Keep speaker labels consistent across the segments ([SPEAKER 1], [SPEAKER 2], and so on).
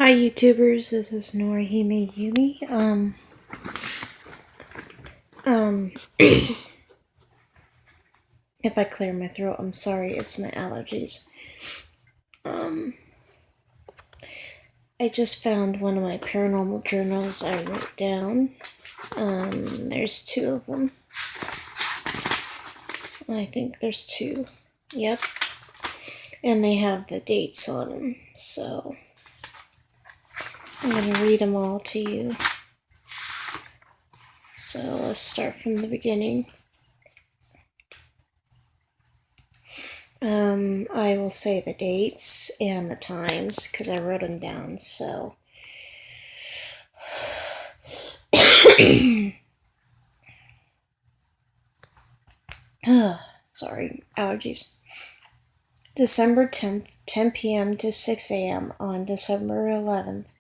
[SPEAKER 1] Hi YouTubers, this is Norihime Yumi. If I clear my throat, I'm sorry, it's my allergies. I just found one of my paranormal journals I wrote down. There's two of them. I think there's two. Yep. And they have the dates on them, so I'm going to read them all to you. So let's start from the beginning. I will say the dates and the times because I wrote them down, so. Sorry, allergies. December 10th, 10 p.m. to 6 a.m. on December 11th,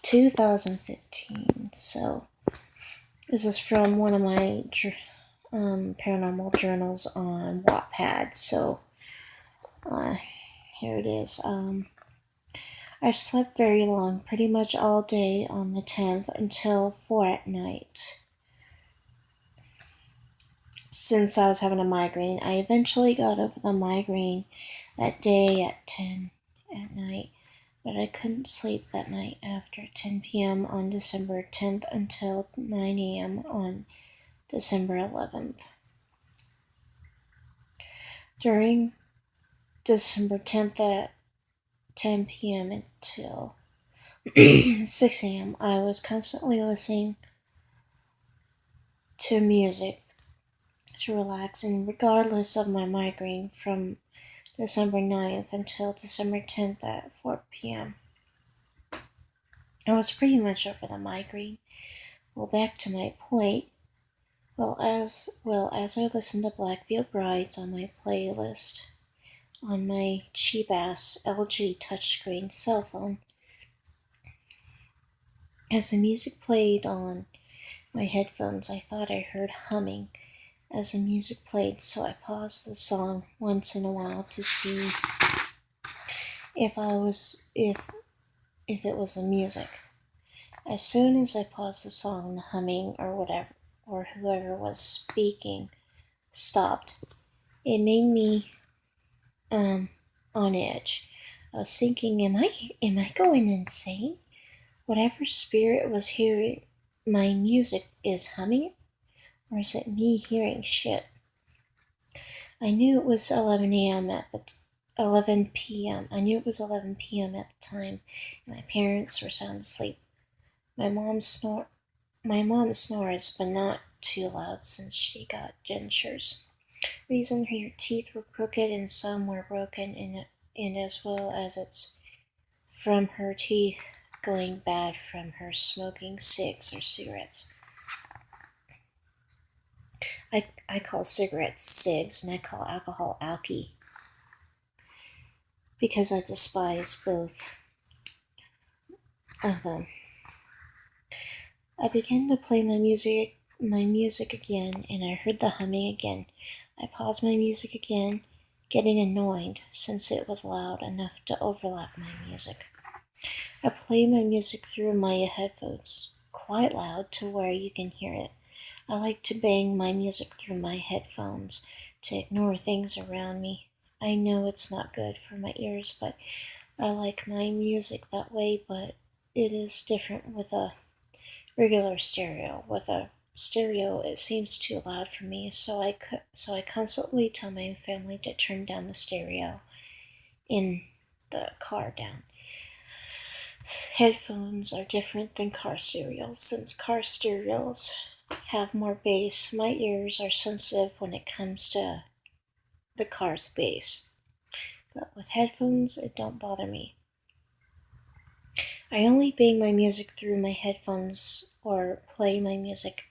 [SPEAKER 1] 2015. So, this is from one of my paranormal journals on Wattpad. So, here it is. I slept very long, pretty much all day on the 10th until 4 at night. Since I was having a migraine, I eventually got over the migraine that day at 10 at night, but I couldn't sleep that night after 10 p.m. on December 10th until 9 a.m. on December 11th. During December 10th at 10 p.m. until 6 a.m., I was constantly listening to music to relax, and regardless of my migraine, from December 9th until December 10th at 4 p.m. I was pretty much over the migraine. Well, back to my point. As I listened to Black Veil Brides on my playlist on my cheap-ass LG touchscreen cell phone, as the music played on my headphones, I thought I heard humming as the music played, so I paused the song once in a while to see if it was the music. As soon as I paused the song, the humming or whoever was speaking stopped. It made me on edge. I was thinking, am I going insane? Whatever spirit was hearing my music is humming it? Or is it me hearing shit? I knew it was 11 p.m. I knew it was 11 p.m. at the time, and my parents were sound asleep. My mom snores, but not too loud since she got dentures. Reason her teeth were crooked and some were broken, and as well as it's from her teeth going bad from her smoking cigs or cigarettes. I call cigarettes cigs and I call alcohol alky because I despise both of them. I began to play my music again, and I heard the humming again. I paused my music again, getting annoyed since it was loud enough to overlap my music. I played my music through my headphones, quite loud to where you can hear it. I like to bang my music through my headphones to ignore things around me. I know it's not good for my ears, but I like my music that way, but it is different with a regular stereo. With a stereo, it seems too loud for me, so I constantly tell my family to turn down the stereo in the car down. Headphones are different than car stereos. Since car stereos have more bass, my ears are sensitive when it comes to the car's bass. But with headphones, it don't bother me. I only bang my music through my headphones or play my music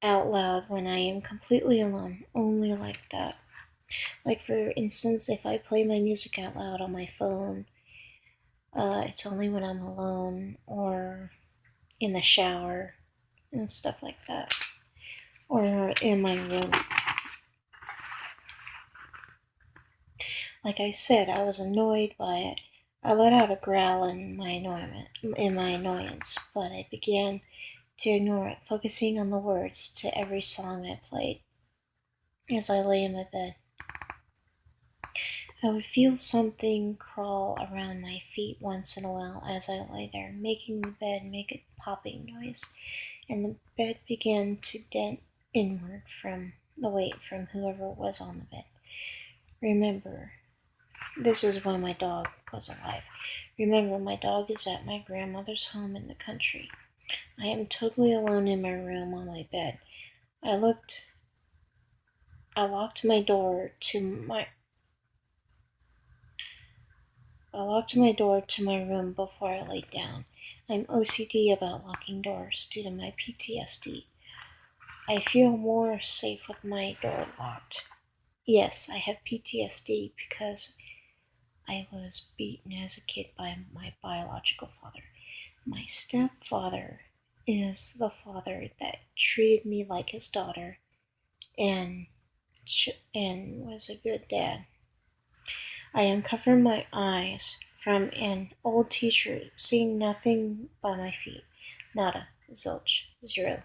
[SPEAKER 1] out loud when I am completely alone, only like that. Like for instance, if I play my music out loud on my phone, it's only when I'm alone or in the shower and stuff like that, or in my room. Like I said, I was annoyed by it. I let out a growl in my annoyance, but I began to ignore it, focusing on the words to every song I played. As I lay in my bed, I would feel something crawl around my feet once in a while as I lay there, making the bed make a popping noise, and the bed began to dent inward from the weight from whoever was on the bed. Remember, this is when my dog was alive. Remember, my dog is at my grandmother's home in the country. I am totally alone in my room on my bed. I locked my door to my room before I laid down. I'm OCD about locking doors due to my PTSD. I feel more safe with my door locked. Yes, I have PTSD because I was beaten as a kid by my biological father. My stepfather is the father that treated me like his daughter and was a good dad. I uncovered my eyes from an old t-shirt, seeing nothing by my feet. Nada, zilch, zero.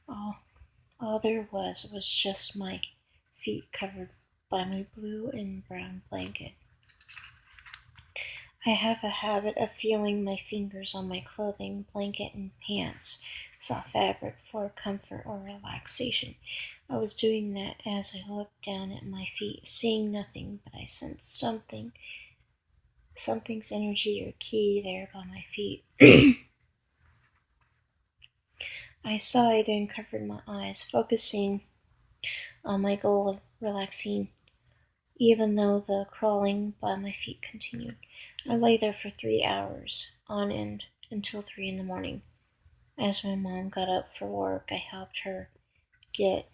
[SPEAKER 1] All there was just my feet covered by my blue and brown blanket. I have a habit of feeling my fingers on my clothing, blanket, and pants, soft fabric for comfort or relaxation. I was doing that as I looked down at my feet, seeing nothing, but I sensed something's energy or key there by my feet. I sighed and covered my eyes, focusing on my goal of relaxing, even though the crawling by my feet continued. I lay there for 3 hours on end until 3 in the morning. As my mom got up for work, I helped her get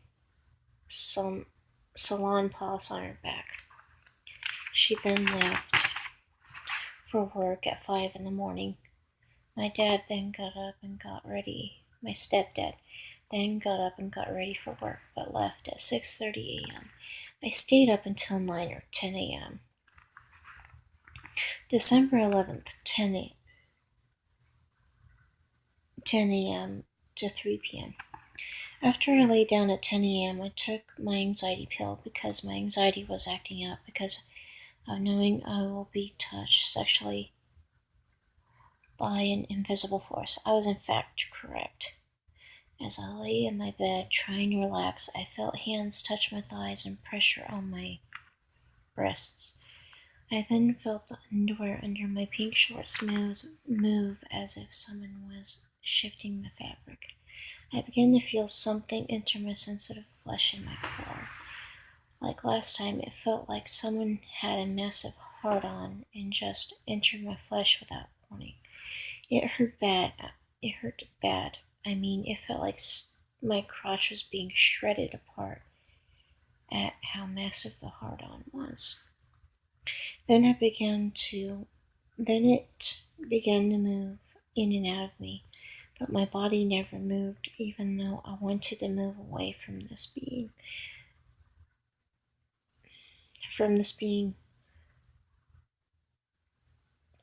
[SPEAKER 1] some salon polish on her back. She then left for work at 5 in the morning. My dad then got up and got ready. My stepdad then got up and got ready for work, but left at 6:30 a.m. I stayed up until 9 or 10 a.m. December 11th, 10 a.m. to 3 p.m. After I lay down at 10 a.m., I took my anxiety pill because my anxiety was acting up because of knowing I will be touched sexually by an invisible force. I was in fact correct. As I lay in my bed trying to relax, I felt hands touch my thighs and pressure on my breasts. I then felt the underwear under my pink shorts move as if someone was shifting the fabric. I began to feel something enter my sensitive flesh in my core. Like last time, it felt like someone had a massive hard-on and just entered my flesh without warning. It hurt bad. It felt like my crotch was being shredded apart at how massive the hard-on was. Then it began to move in and out of me, but my body never moved, even though I wanted to move away from this being.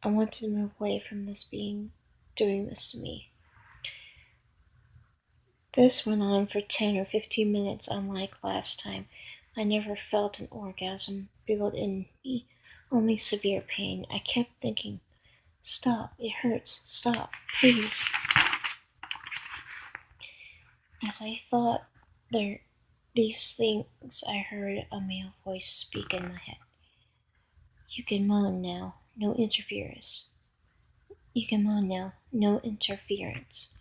[SPEAKER 1] I wanted to move away from this being doing this to me. This went on for 10 or 15 minutes, unlike last time. I never felt an orgasm build in me, only severe pain. I kept thinking, stop, it hurts, stop, please. As I thought these things, I heard a male voice speak in my head. You can moan now, no interference. You can moan now, no interference.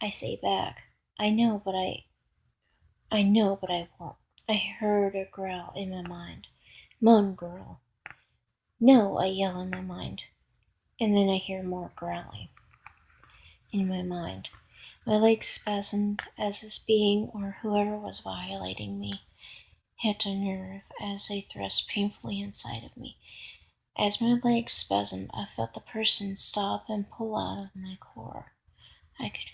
[SPEAKER 1] I say back, I know, but I won't. I heard a growl in my mind. Moan, girl. No, I yell in my mind. And then I hear more growling in my mind. My legs spasmed as this being or whoever was violating me hit a nerve as they thrust painfully inside of me. As my legs spasmed, I felt the person stop and pull out of my core. I could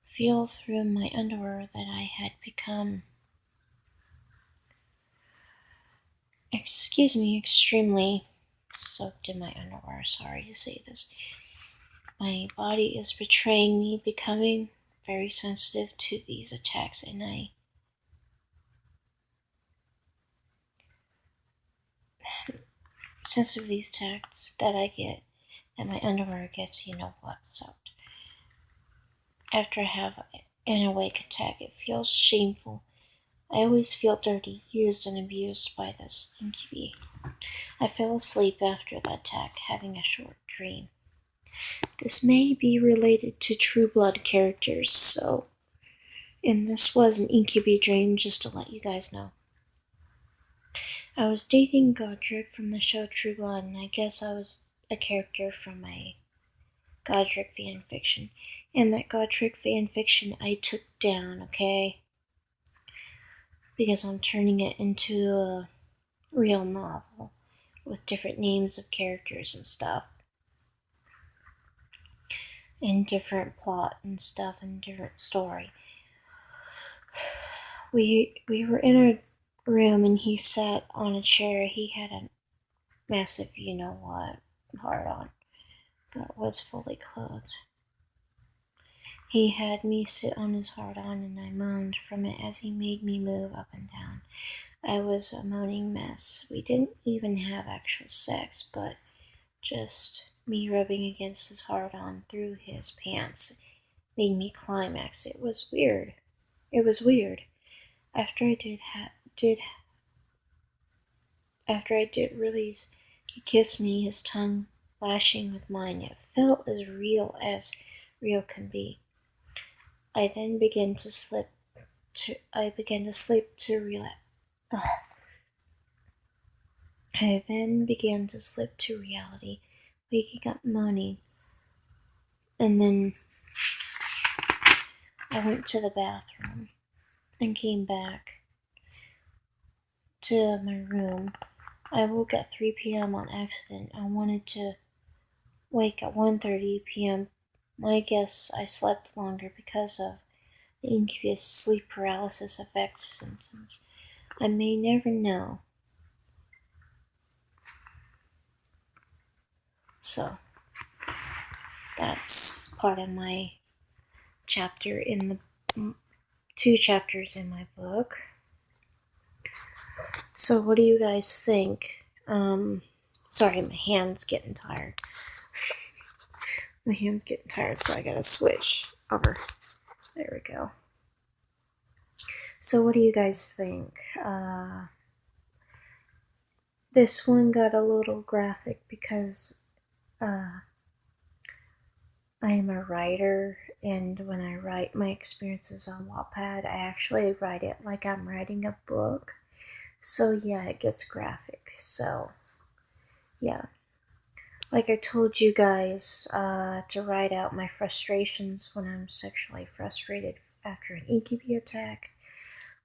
[SPEAKER 1] feel through my underwear that I had become extremely soaked in my underwear. Sorry to say this. My body is betraying me, becoming very sensitive to these attacks, and sensitive to these attacks that I get, that my underwear gets, soaked. After I have an awake attack, it feels shameful. I always feel dirty, used and abused by this Incubi. I fell asleep after the attack, having a short dream. This may be related to True Blood characters, and this was an Incubi dream, just to let you guys know. I was dating Godric from the show True Blood, and I guess I was a character from my Godric fanfiction. And that Godric fanfiction I took down, okay? Because I'm turning it into a real novel with different names of characters and stuff. And different plot and stuff and different story. We were in a room and he sat on a chair. He had a massive hard on, but was fully clothed. He had me sit on his hard on and I moaned from it as he made me move up and down. I was a moaning mess. We didn't even have actual sex, but just me rubbing against his hard on through his pants made me climax. It was weird. After I did release, he kissed me, his tongue lashing with mine. It felt as real can be. I then began to slip to relax. I then began to slip to reality, waking up moaning, and then I went to the bathroom and came back to my room. I woke at 3 p.m. on accident. I wanted to wake at 1:30 p.m. My guess I slept longer because of the incubus sleep paralysis effects symptoms. I may never know. So, that's part of my chapter in the 2 chapters in my book. So what do you guys think? Sorry, my hand's getting tired. So I gotta switch over. There we go. So what do you guys think? This one got a little graphic because I am a writer, and when I write my experiences on Wattpad, I actually write it like I'm writing a book. So yeah, it gets graphic. So yeah. Like I told you guys, to write out my frustrations when I'm sexually frustrated after an Incubi attack.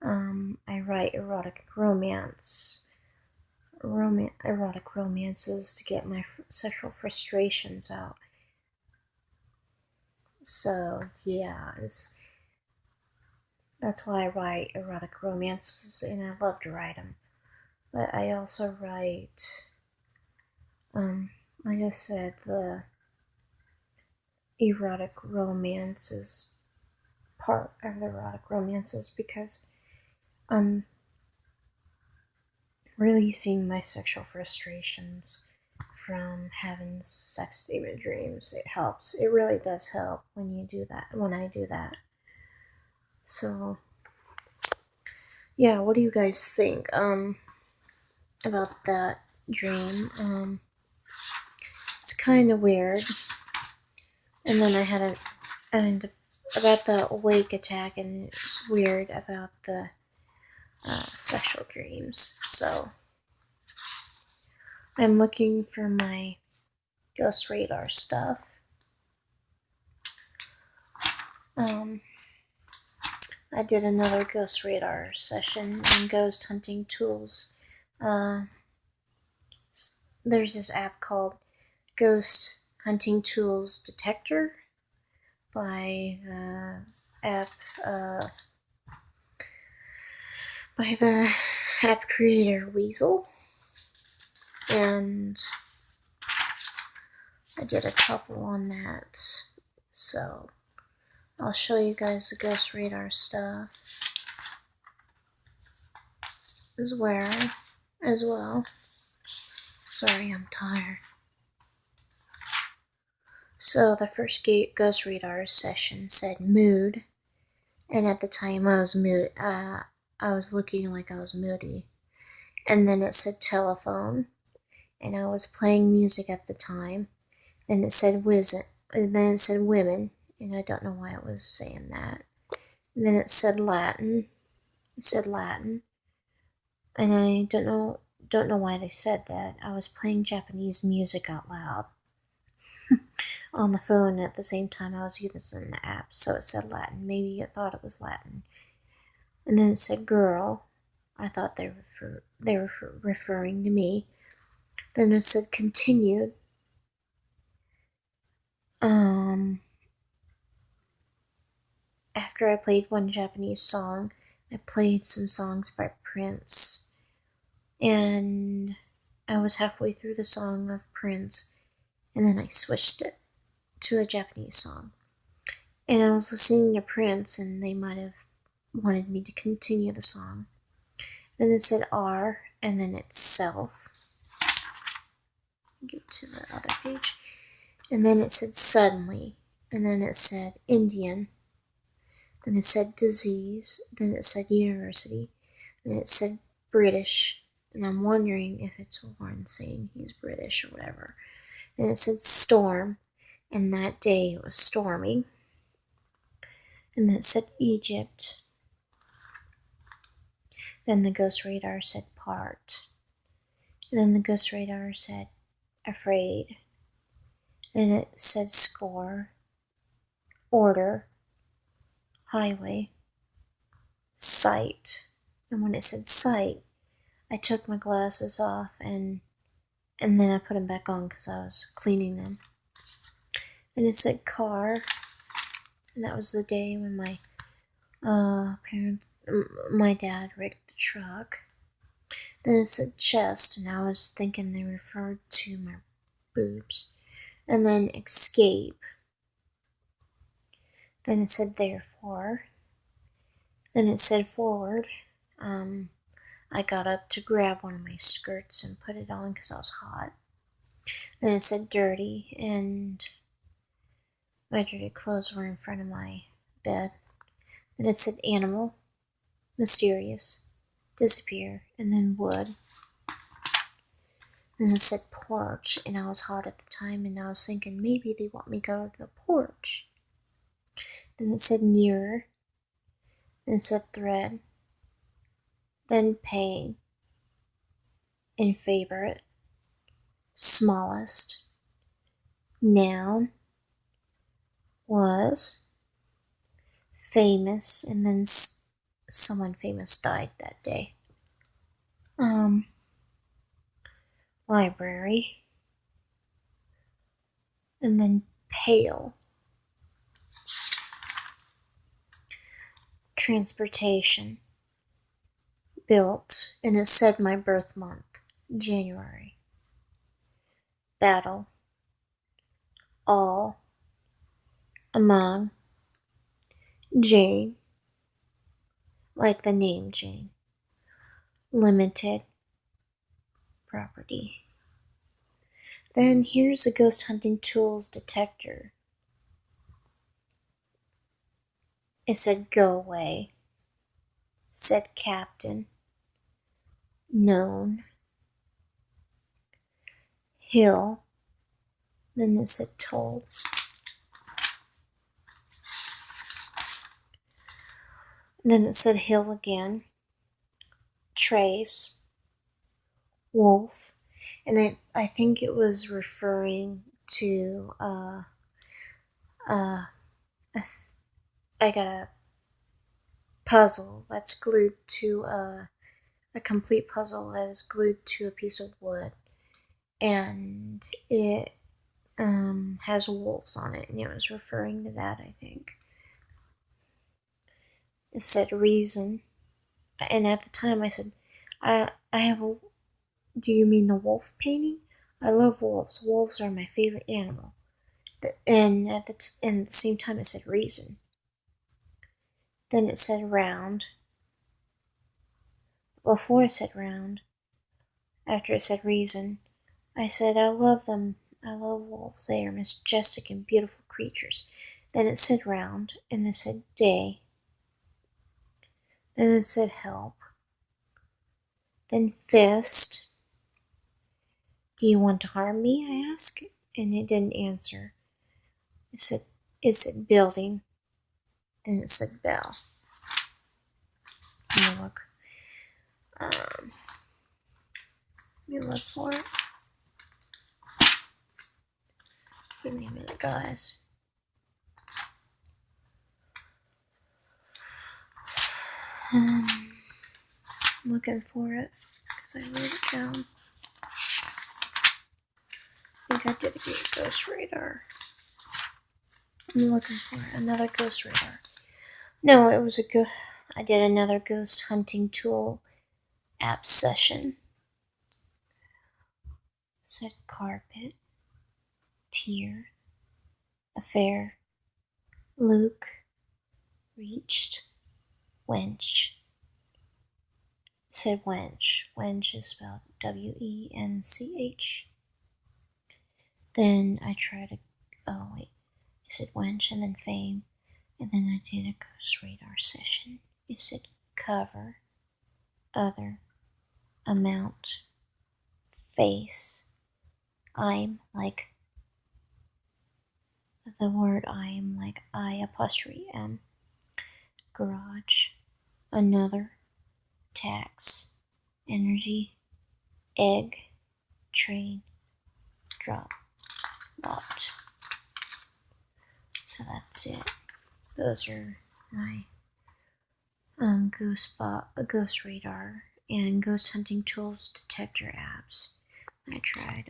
[SPEAKER 1] I write erotic romances to get my sexual frustrations out. So yeah, that's why I write erotic romances, and I love to write them. But I also write, like I said, the erotic romances part of the erotic romances because I'm releasing my sexual frustrations from having sex demon dreams. It helps. It really does help when I do that. So yeah, what do you guys think about that dream? It's kind of weird. And then I had about the awake attack, and it's weird about the sexual dreams. So I'm looking for my Ghost Radar stuff. I did another Ghost Radar session on ghost hunting tools. There's this app called Ghost Hunting Tools Detector by the app creator Weasel, and I did a couple on that, so I'll show you guys the Ghost Radar stuff as well. Sorry, I'm tired. So the first Ghost Radar session said mood, and at the time I was looking like I was moody. And then it said telephone, and I was playing music at the time. Then it said women, and I don't know why it was saying that. And then it said Latin. And I don't know why they said that. I was playing Japanese music out loud on the phone at the same time I was using the app, so it said Latin. Maybe it thought it was Latin. And then it said girl. I thought they were referring to me. Then it said continued. After I played one Japanese song, I played some songs by Prince. And I was halfway through the song of Prince, and then I switched it to a Japanese song. And I was listening to Prince, and they might have wanted me to continue the song. Then it said R, and then it's self. Get to the other page. And then it said suddenly, and then it said Indian. Then it said disease, then it said university, then it said British, and I'm wondering if it's Warren saying he's British or whatever. Then it said storm, and that day it was storming. And then it said Egypt. Then the Ghost Radar said part. And then the Ghost Radar said afraid. Then it said score, order, highway, sight. And when it said sight, I took my glasses off and then I put them back on because I was cleaning them. And it said car, and that was the day when my dad rigged the truck. Then it said chest, and I was thinking they referred to my boobs. And then escape. Then it said therefore. Then it said forward. I got up to grab one of my skirts and put it on because I was hot. Then it said dirty, and my dirty clothes were in front of my bed. Then it said animal, mysterious, disappear, and then wood. Then it said porch, and I was hot at the time, and I was thinking maybe they want me to go to the porch. Then it said nearer. Then it said thread. Then pain. And favorite. Smallest. Noun. Was. Famous. And then someone famous died that day. Library. And then pale. Transportation. Built, and it said my birth month, January. Battle. All. Among. Jane. Like the name Jane. Limited. Property. Then here's a ghost hunting tools detector. It said go away. It said captain. Known. Hill. Then it said told. Then it said hill again. Trace. Wolf. And I think it was referring to I got a puzzle that's glued to a complete puzzle that is glued to a piece of wood, and it has wolves on it, and it was referring to that, I think. It said reason, and at the time I said, I have a, do you mean the wolf painting? I love wolves. Wolves are my favorite animal. And at the same time, it said reason. Then it said round. Before it said round, after it said reason, I said I love them. I love wolves. They are majestic and beautiful creatures. Then it said round, and it said day. Then it said help. Then fist. Do you want to harm me? I asked, and it didn't answer. It said building. Then it said bell. Let me look. Let me look for it. Give me a minute, guys. I'm looking for it because I wrote it down. I think I did a ghost radar. I'm looking for another ghost radar. No, it was I did another ghost hunting tool app session. Said carpet, tier, affair, Luke, reached, wench. Said wench. Wench is spelled W-E-N-C-H. Then I tried it said wench and then fame. And then I did a ghost radar session. It said cover, other, amount, face. I'm like the word I'm like I''M. Garage, another, tax, energy, egg, train, drop, lot. So that's it. Those are my ghost radar and ghost hunting tools detector apps. I tried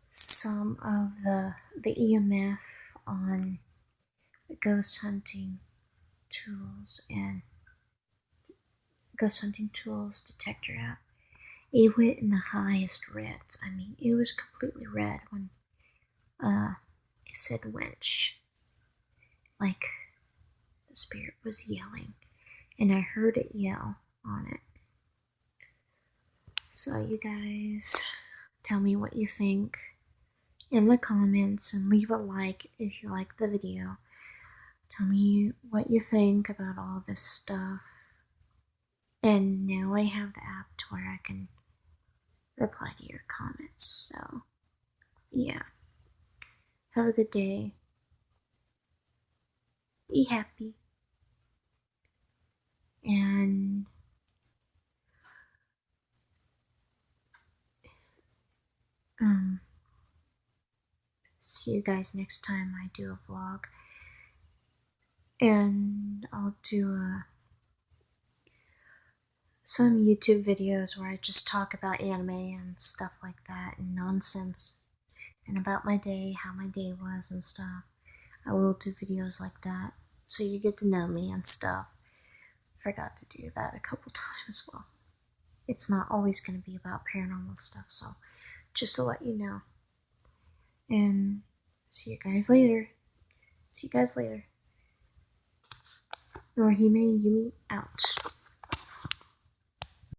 [SPEAKER 1] some of the EMF on the ghost hunting tools and ghost hunting tools detector app. It went in the highest reds. I mean, it was completely red when it said wench. Like the spirit was yelling, and I heard it yell on it. So you guys tell me what you think in the comments and leave a like if you like the video. Tell me what you think about all this stuff. And now I have the app to where I can reply to your comments. So, yeah. Have a good day. Be happy. And see you guys next time I do a vlog. And I'll do some YouTube videos where I just talk about anime and stuff like that and nonsense and about my day, how my day was and stuff. I will do videos like that so you get to know me and stuff. Forgot to do that a couple times. Well, it's not always going to be about paranormal stuff, so just to let you know. And see you guys later. Norihime Yumi out.